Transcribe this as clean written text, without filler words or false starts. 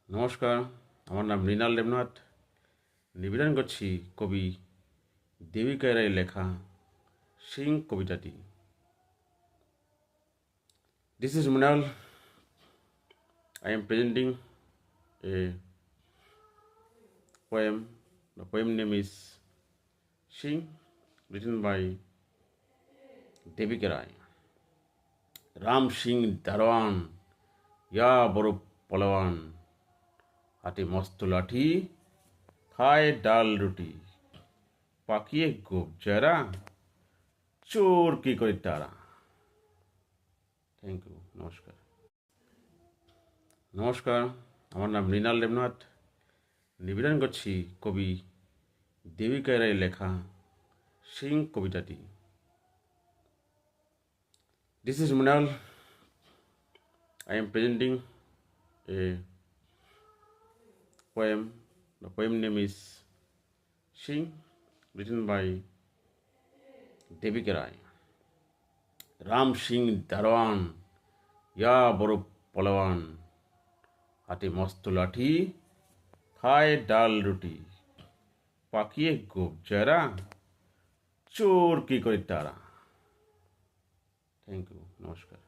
নমস্কার, আমার নাম মৃণাল দেবনাথ। নিবেদন করছি কবি দেবিকা রায়ের লেখা সিং কবিতাটি। This is Mrinal. I am presenting a poem. The poem name is Sing, written by Devika Rai. Ram Singh দারোয়ান, ইয়া বড় পলওয়ান, হাতে মস্ত লাঠি, খায় ডাল রুটি, পাকিয়ে গোপ যারা, চোর কি করে তারা। Thank you. নমস্কার, আমার নাম মৃণাল দেবনাথ। নিবেদন করছি কবি দেবিকা রায়ের লেখা সিং কবিতাটি। This is Mrinal. I am presenting a poem. The poem name is Sing, written by Devika Rai. Ram Singh দারোয়ান, ইয়া বড় পলওয়ান, হাতে মস্ত লাঠি, খায় ডাল রুটি, পাকিয়ে গোপ যারা, চোর কি করে তারা। Thank you. নমস্কার।